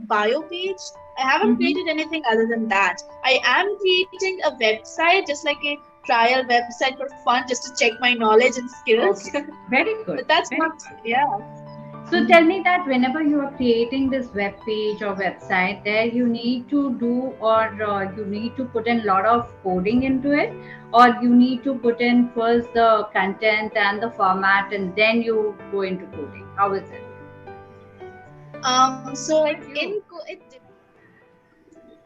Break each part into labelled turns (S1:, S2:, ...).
S1: bio page. I haven't
S2: Mm-hmm.
S1: created anything other than that. I am creating a website, just like a trial website for fun, just to check my knowledge and skills.
S2: Okay. Very good.
S1: But that's
S2: Very
S1: not,
S2: good.
S1: yeah.
S2: So tell me that whenever you are creating this web page or website, there you need to do or you need to put in a lot of coding into it, or you need to put in first the content and the format and then you go into coding. How is it?
S1: So like
S2: How are you?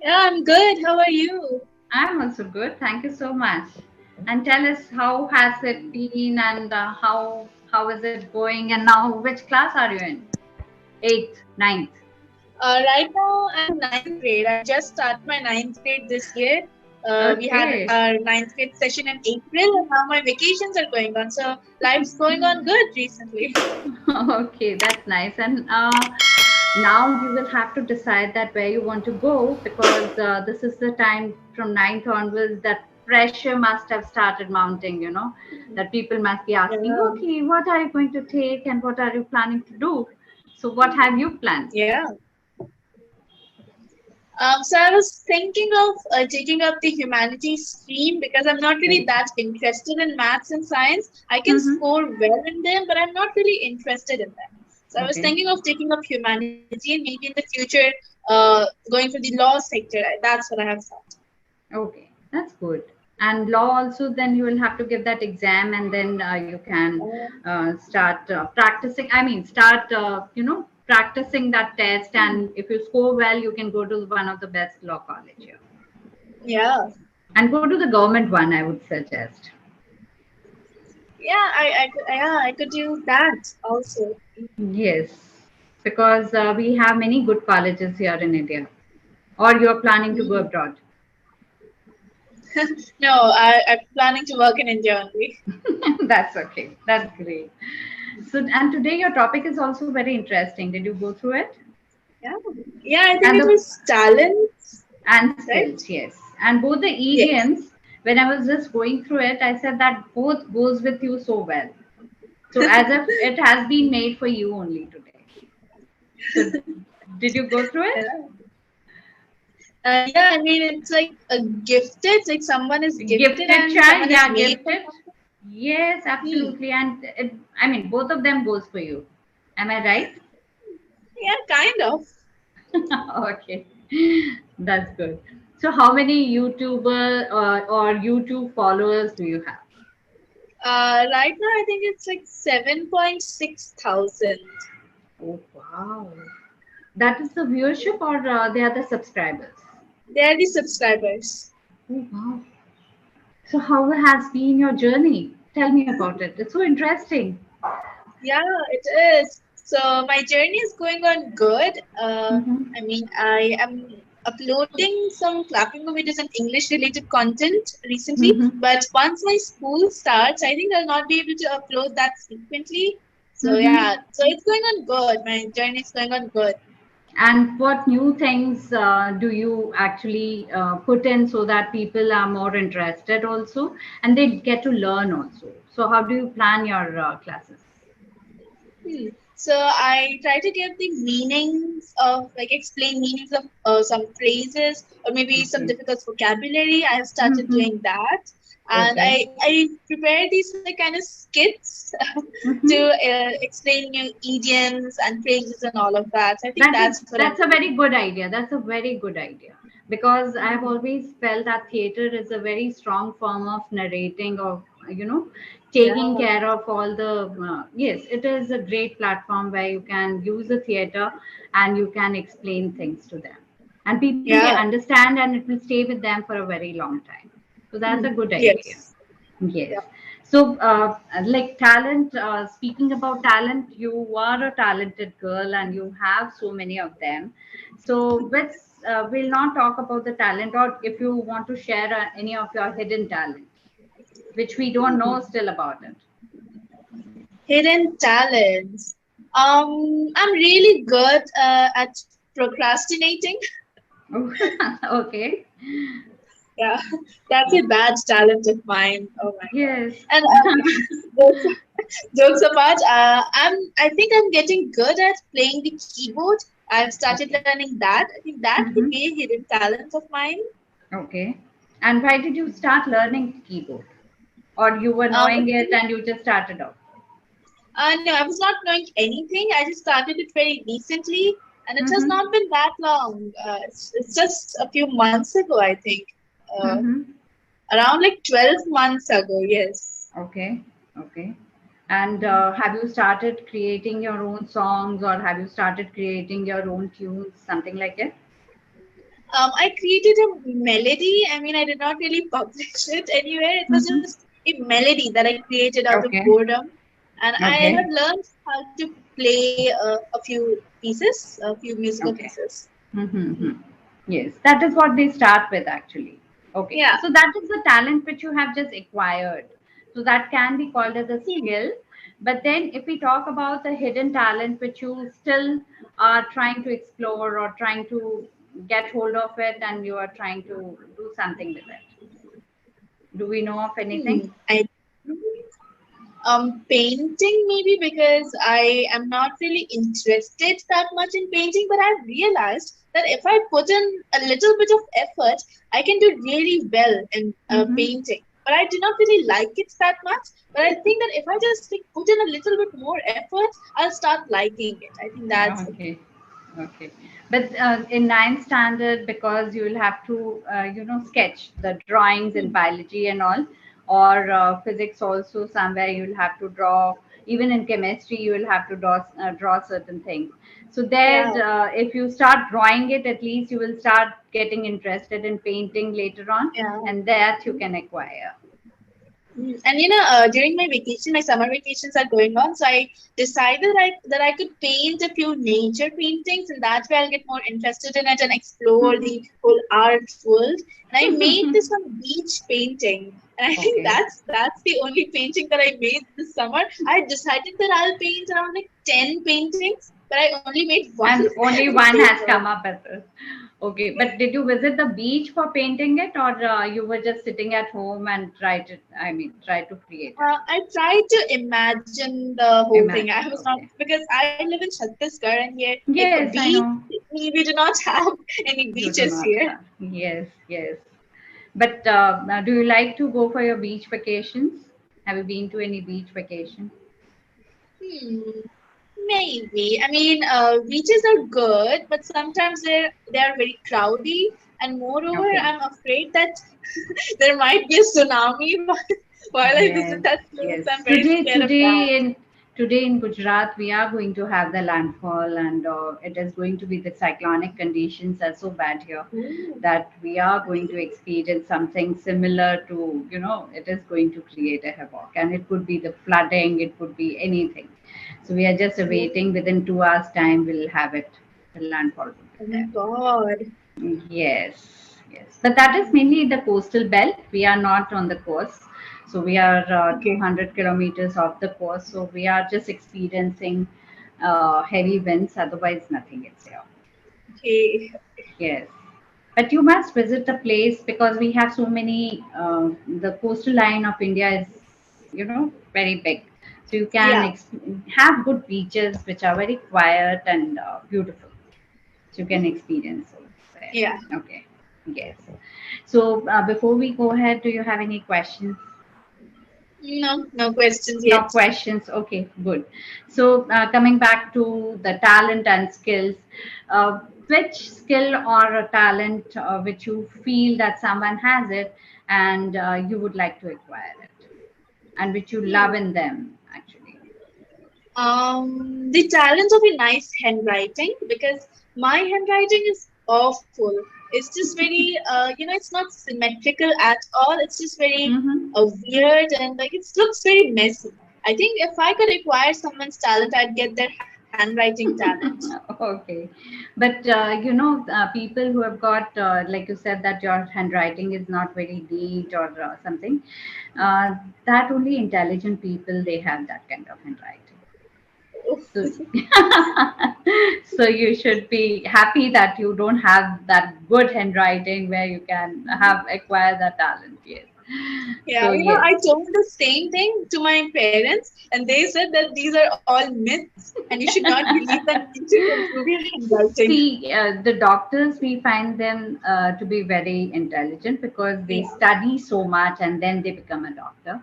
S1: yeah, I'm good. How are you?
S2: I'm also good. Thank you so much. And tell us how has it been and how is it going and now which class are you in? Eighth, ninth.
S1: Right now, I'm ninth grade. I just started my ninth grade this year. We had
S2: Okay.
S1: our ninth grade session in April, and now my vacations are going on. So life's going on good recently.
S2: Okay, that's nice. And now you will have to decide that where you want to go because this is the time from ninth onwards that pressure must have started mounting, that people must be asking,
S1: Yeah.
S2: okay, what are you going to take and what are you planning to do? So, what have you planned?
S1: Yeah. So I was thinking of taking up the humanities stream because I'm not really
S2: Very
S1: that interested in maths and science. I can
S2: good.
S1: score well in them, but I'm not really interested in them. So I was
S2: Okay.
S1: thinking of taking up humanity and maybe in the future going for the law sector. That's what I have thought.
S2: Okay, that's good. And law also, then you will have to give that exam, and then you can start practicing. I mean, start practicing that test. And if you score well, you can go to one of the best law college here,
S1: Yeah.
S2: and go to the government one. I would suggest.
S1: I could do that also.
S2: Yes, because we have many good colleges here in India. Or you are planning to go
S1: Mm.
S2: abroad.
S1: No, I'm planning to work in India only.
S2: That's okay. That's great. So, and today your topic is also very interesting. Did you go through it?
S1: Yeah. Yeah, I think
S2: And
S1: it
S2: the
S1: was talent,
S2: and
S1: right?
S2: skills, yes. And both the
S1: Yes.
S2: idioms, when I was just going through it, I said that both goes with you so well. So as if it has been made for you only today. So did you go through it?
S1: Yeah. Yeah, I mean, it's like a gifted, like someone is gifted
S2: Gifted
S1: and someone
S2: child,
S1: is
S2: yeah,
S1: made for
S2: gifted.
S1: something.
S2: Yes,
S1: Hmm.
S2: absolutely. And I mean, both of them goes for you. Am I right?
S1: Yeah, kind of.
S2: Okay, that's good. So, how many YouTuber or YouTube followers do you have?
S1: Right now, I think it's like 7.6 thousand.
S2: Oh, wow. That is the viewership or they are the subscribers?
S1: They're the subscribers.
S2: Oh, wow. So, how has been your journey? Tell me about it. It's so interesting.
S1: Yeah, it is. So my journey is going on good.
S2: Mm-hmm.
S1: I mean, I am uploading some Clapingo videos and English related content recently,
S2: Mm-hmm.
S1: but once my school starts, I think I'll not be able to upload that frequently. So
S2: Mm-hmm.
S1: yeah, so it's going on good. My journey is going on good.
S2: And what new things do you actually put in so that people are more interested also and they get to learn also? So, how do you plan your classes?
S1: So I try to give the meanings of like explain meanings of some phrases or maybe some
S2: Okay.
S1: difficult vocabulary. I have started
S2: Mm-hmm.
S1: doing that, and
S2: Okay.
S1: I prepare these like kind of skits to
S2: Mm-hmm.
S1: explain new idioms and phrases and all of that. So I think
S2: That is
S1: that's what I'm
S2: that's a
S1: doing.
S2: very good idea. That's a very good idea because I've always felt that theater is a very strong form of narrating of taking
S1: Yeah,
S2: care of all the yes, it is a great platform where you can use the theater and you can explain things to them and people will
S1: yeah,
S2: understand and it will stay with them for a very long time. So that's a good idea.
S1: yes,
S2: Yes.
S1: yeah.
S2: So, like talent, speaking about talent, you are a talented girl and you have so many of them. So, we'll not talk about the talent, or if you want to share any of your hidden talent, which we don't know still about it.
S1: Hidden talents. I'm really good at procrastinating.
S2: Okay.
S1: Yeah, that's a bad talent of mine. Oh my god.
S2: Yes.
S1: And jokes, jokes apart, I think I'm getting good at playing the keyboard. I've started
S2: Okay.
S1: learning that. I think that could
S2: Mm-hmm.
S1: be a hidden talent of mine.
S2: Okay. And why did you start learning keyboard? Or you were knowing it
S1: Actually,
S2: and you just started off?
S1: no, I was not knowing anything. I just started it very recently, and it has
S2: Mm-hmm.
S1: not been that long. It's just a few months ago, I think. Uh,
S2: Mm-hmm.
S1: Around like 12 months ago, yes.
S2: Okay. Okay. And have you started creating your own songs or have you started creating your own tunes, something like it?
S1: I created a melody. I mean, I did not really publish it anywhere. It was
S2: Mm-hmm.
S1: just a melody that I created out of
S2: Okay.
S1: boredom. And I have
S2: Okay.
S1: learned how to play a few pieces, a few musical
S2: Okay.
S1: pieces.
S2: Mm-hmm. Yes, that is what they start with actually. Okay,
S1: Yeah.
S2: so that is the talent which you have just acquired. So that can be called as a
S1: Hmm.
S2: skill. But then, if we talk about the hidden talent which you still are trying to explore or trying to get hold of it and you are trying to do something with it, do we know of anything?
S1: I painting maybe because I am not really interested that much in painting, but I've realized that if I put in a little bit of effort, I can do really well in
S2: Mm-hmm.
S1: painting. But I do not really like it that much. But I think that if I just like, put in a little bit more effort, I'll start liking it. I think that's it.
S2: Okay, okay. But in ninth standard, because you will have to, sketch the drawings in
S1: Hmm.
S2: biology and all, or physics also somewhere you'll have to draw. Even in chemistry, you will have to draw certain things. So there,
S1: Yeah.
S2: if you start drawing it, at least you will start getting interested in painting later on,
S1: Yeah.
S2: and that you can acquire.
S1: And during my vacation, my summer vacations are going on, so I decided that I could paint a few nature paintings, and that way I'll get more interested in it and explore the whole art world. And I made this one beach painting, and I think
S2: Okay.
S1: that's the only painting that I made this summer. I decided that I'll paint around like 10 paintings, but I only made one
S2: And only
S1: and
S2: one
S1: they
S2: has
S1: worked.
S2: come up as this. Okay, but did you visit the beach for painting it, or you were just sitting at home and tried to? I mean, try to create it.
S1: I tried to imagine the whole thing. I
S2: Imagine.
S1: was not
S2: Okay.
S1: because I live in Chhattisgarh and here, like a
S2: Yes, I
S1: beach,
S2: know.
S1: we do not have any
S2: You do
S1: beaches
S2: not
S1: here.
S2: have. Yes, yes. But now do you like to go for your beach vacations? Have you been to any beach vacation?
S1: Hmm, maybe. I mean, beaches are good, but sometimes they are very crowdy, and moreover,
S2: Okay.
S1: I'm afraid that there might be a tsunami while I visit
S2: Yes,
S1: that place.
S2: yes.
S1: I'm very scared of that.
S2: Today in Gujarat, we are going to have the landfall, and it is going to be the cyclonic conditions are so bad here
S1: Ooh.
S2: that we are going to experience something similar to, it is going to create a havoc, and it could be the flooding, it could be anything. So we are just awaiting within 2 hours time we'll have it. The landfall will be
S1: Oh my
S2: there.
S1: God.
S2: Yes, yes. But that is mainly the coastal belt. We are not on the coast. So we are
S1: Okay.
S2: 200 kilometers off the coast. So we are just experiencing heavy winds. Otherwise, nothing is here.
S1: Okay.
S2: Yes. But you must visit the place because we have so many, the coastal line of India is, very big. So you can
S1: Yeah.
S2: have good beaches which are very quiet and beautiful. So you can experience those there.
S1: Yeah.
S2: Okay. Yes. So before we go ahead, do you have any questions?
S1: No, no questions
S2: No
S1: yet.
S2: questions. Okay, good. So coming back to the talent and skills, which skill or a talent which you feel that someone has it and you would like to acquire it, and which you love in them actually?
S1: The talent of a nice handwriting because my handwriting is awful. It's just very, it's not symmetrical at all. It's just very
S2: Mm-hmm.
S1: weird and like it looks very messy. I think if I could acquire someone's talent, I'd get their handwriting talent.
S2: Okay, but people who have got, like you said, that your handwriting is not very neat or something, uh, that only intelligent people they have that kind of handwriting. So, so you should be happy that you don't have that good handwriting where you can have acquire that talent. Yes.
S1: Yeah,
S2: So yes.
S1: I told the same thing to my parents, and they said that these are all myths, and you should not believe them. You should improve your handwriting.
S2: See, the doctors, we find them to be very intelligent because they
S1: Yeah.
S2: study so much and then they become a doctor.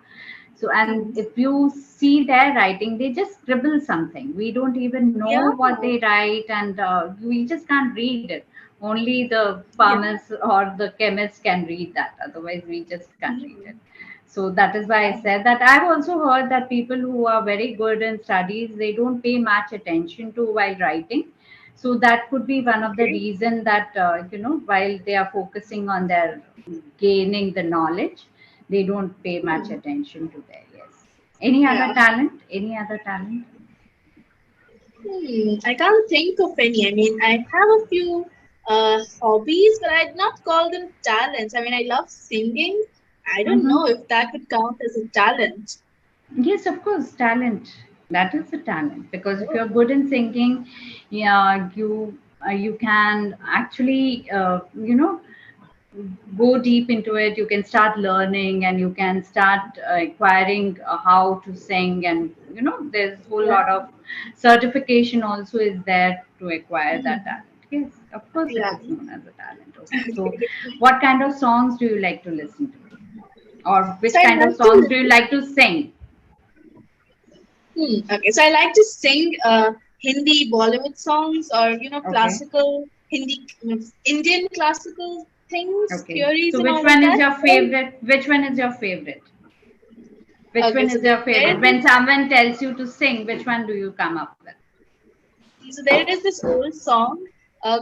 S2: So, and
S1: Hmm.
S2: if you see their writing, they just scribble something. We don't even know
S1: Yeah.
S2: what they write, and we just can't read it. Only the
S1: Yeah.
S2: farmers or the chemists can read that. Otherwise, we just can't read it.
S1: Mhm.
S2: So that is why I
S1: Yeah.
S2: said that. I've also heard that people who are very good in studies, they don't pay much attention to while writing. So that could be one of the
S1: Okay.
S2: reason that while they are focusing on their gaining the knowledge, they don't pay much
S1: Hmm.
S2: attention to their, yes. Any other
S1: Yeah.
S2: talent? Any other talent?
S1: I can't think of any. I mean, I have a few hobbies, but I'd not call them talents. I mean, I love singing. I don't
S2: Mm-hmm.
S1: know if that would count as a talent.
S2: Yes, of course, talent. That is a talent because if
S1: Oh,
S2: you're good in singing, yeah, you can actually go deep into it. You can start learning and you can start acquiring how to sing, and there's a whole
S1: yeah.
S2: lot of certification also is there to acquire that
S1: Mhm.
S2: talent. Yes, of course, it
S1: Yeah.
S2: is known as a talent. Okay, so what kind of songs do you like to listen to, or
S1: So
S2: which
S1: I
S2: kind of
S1: like
S2: songs do you
S1: to.
S2: like to sing?
S1: Okay, so I like to sing Hindi Bollywood songs, or
S2: Okay.
S1: classical Hindi, Indian classical things,
S2: Okay.
S1: theories,
S2: So
S1: and
S2: which
S1: all of
S2: one is
S1: that.
S2: your favorite? Which one is your favorite? Which
S1: Okay,
S2: one
S1: so
S2: is your
S1: there
S2: favorite?
S1: is
S2: When someone tells you to sing, which one do you come up with?
S1: this old song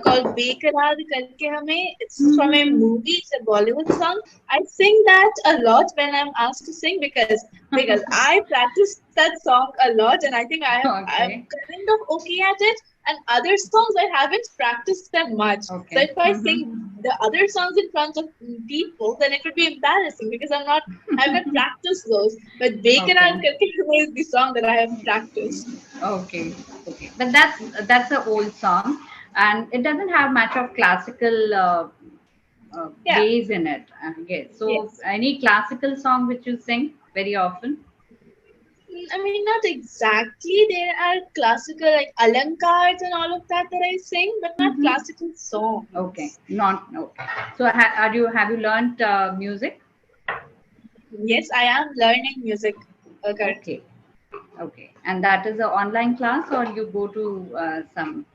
S1: called Beqarar Karke Hame. It's from a
S2: Mm-hmm.
S1: movie. It's a Bollywood song. I sing that a lot when I'm asked to sing, because I practice that song a lot, and I think I'm
S2: Okay.
S1: kind of okay at it. And other songs I haven't practiced them much. So
S2: Okay.
S1: if I
S2: Mm-hmm.
S1: sing the other songs in front of people, then it would be embarrassing because I've not practiced those. But Beqarar
S2: Okay.
S1: Karke Hame is the song that I have practiced.
S2: Okay. Okay. But that's an old song, and it doesn't have much of classical
S1: Yeah.
S2: base in it. I guess. So,
S1: Yes.
S2: any classical song which you sing very often?
S1: I mean, not exactly. There are classical like alankars and all of that I sing, but not
S2: Mm-hmm.
S1: classical
S2: Okay.
S1: songs.
S2: Not okay. So, have you learned music?
S1: Yes, I am learning music currently.
S2: Okay. Okay. And that is an online class, or you go to some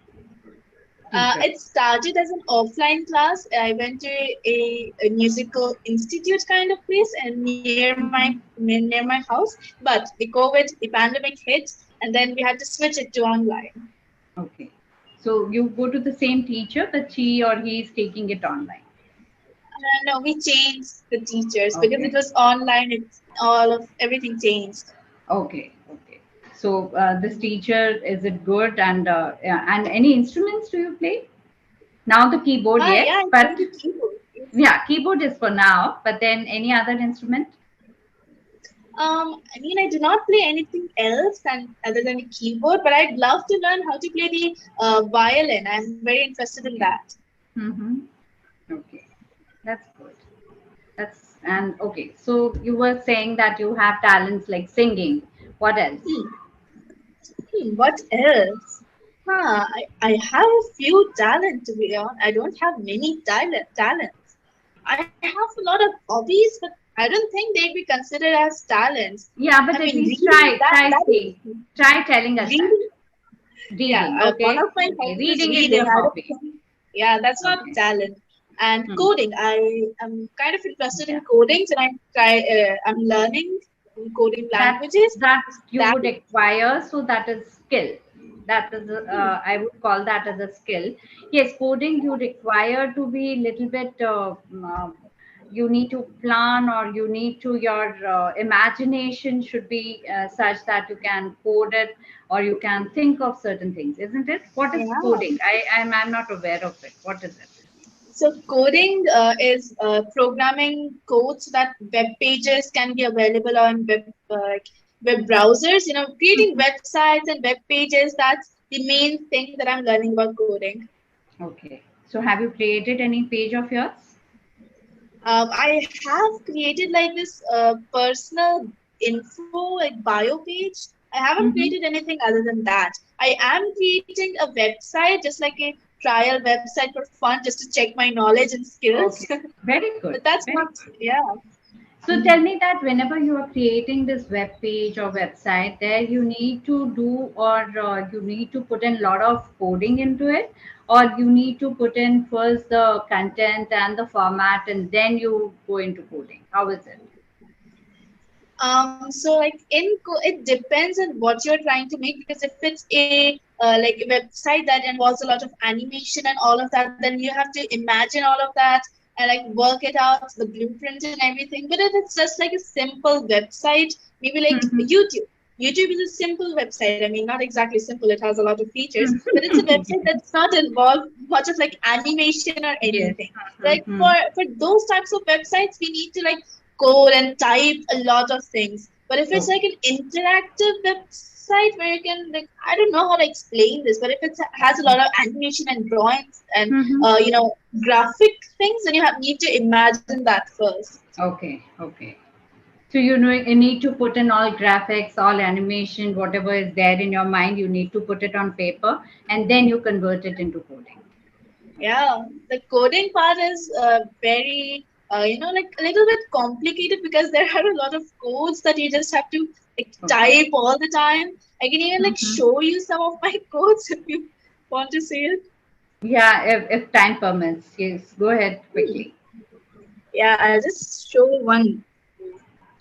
S2: teacher?
S1: It started as an offline class. I went to a musical institute kind of place and near my house. But the COVID, the pandemic hit, and then we had to switch it to online.
S2: Okay. So you go to the same teacher, but she or he is taking it online.
S1: No, we changed the teachers because it
S2: Okay.
S1: was online. It's all of everything changed.
S2: Okay. Okay. So this teacher, is it good? And yeah, and any instruments do you play? Now the keyboard,
S1: Ah, yeah,
S2: yes,
S1: I play
S2: but
S1: the keyboard. Yes.
S2: yeah, keyboard is for now. But then any other instrument?
S1: I mean, I do not play anything else other than the keyboard, but I'd love to learn how to play the violin. I'm very interested in
S2: Okay.
S1: that.
S2: Mm-hmm. Okay. That's good. That's and okay. So you were saying that you have talents like singing. What else?
S1: Hmm. What else? I have a few talent to be honest. I don't have many talents. I have a lot of hobbies, but I don't think they'd be considered as talents.
S2: Yeah,
S1: I
S2: but at
S1: mean,
S2: least
S1: reading
S2: try
S1: that
S2: saying,
S1: is
S2: try telling us that.
S1: reading. Yeah,
S2: Reading,
S1: one
S2: okay,
S1: of my
S2: okay.
S1: hobbies is
S2: Reading is
S1: reading.
S2: your
S1: I don't
S2: hobby.
S1: think. Yeah, that's not
S2: Okay.
S1: talent. And
S2: Hmm.
S1: coding. I am kind of interested in
S2: Yeah.
S1: coding, and I'm learning coding
S2: That
S1: languages.
S2: that you
S1: That
S2: would acquire, so that is skill. That is, I would call that as a skill. Yes, coding you require to be little bit. You need to plan, or you need to your imagination should be such that you can code it, or you can think of certain things, isn't it? What is
S1: yeah.
S2: coding? I'm not aware of it. What is it?
S1: So coding is programming codes so that web pages can be available on web browsers. Creating websites and web pages. That's the main thing that I'm learning about coding.
S2: Okay. So have you created any page of yours?
S1: I have created like this personal info, like bio page. I haven't
S2: Mm-hmm.
S1: created anything other than that. I am creating a website, just like a trial website for fun, just to check my knowledge and skills.
S2: Okay. Very good.
S1: But that's
S2: Very
S1: not,
S2: good.
S1: yeah.
S2: So tell me that whenever you are creating this web page or website, there you need to do or you need to put in a lot of coding into it, or you need to put in first the content and the format and then you go into coding. How is it?
S1: So like it depends on what you're trying to make, because if it's a like a website that involves a lot of animation and all of that, then you have to imagine all of that and like work it out, the blueprint and everything. But if it's just like a simple website, maybe like
S2: Mm-hmm.
S1: YouTube. YouTube is a simple website. I mean, not exactly simple. It has a lot of features, but it's a website that's not involved much of like animation or
S2: Yes.
S1: anything. Like
S2: Mm-hmm.
S1: for those types of websites, we need to like code and type a lot of things. But if it's
S2: Okay.
S1: like an interactive website where you can like, I don't know how to explain this, but if it has a lot of animation and drawings and
S2: Mm-hmm.
S1: graphic things, then need to imagine that first.
S2: Okay. Okay. So you know you need to put in all graphics, all animation, whatever is there in your mind, you need to put it on paper and then you convert it into coding.
S1: Yeah, the coding part is very like a little bit complicated, because there are a lot of codes that you just have to like
S2: Okay.
S1: type all the time. I can even like
S2: Mm-hmm.
S1: show you some of my codes if you want to see it.
S2: Yeah, if time permits, yes, go ahead quickly.
S1: Yeah, I'll just show one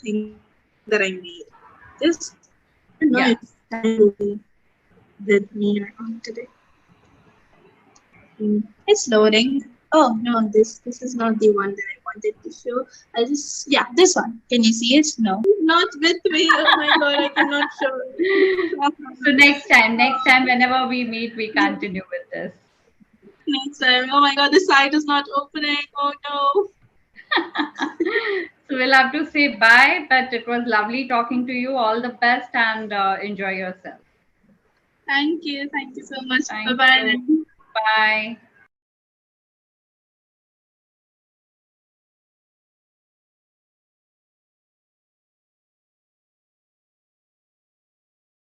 S1: thing that I made. Just, I don't know if
S2: Yeah.
S1: time will be with me or not today. It's loading. Oh no, this is not the one that I wanted to show. I just, yeah, this one. Can you see it? No, not with me. Oh my god, I cannot show
S2: So
S1: it.
S2: next time, whenever we meet, we continue with this.
S1: Next time. Oh my god, the site is not opening. Oh no.
S2: So we'll have to say bye, but it was lovely talking to you. All the best and enjoy yourself.
S1: Thank you so much. Bye
S2: Thank
S1: bye
S2: you.
S1: then.
S2: Bye.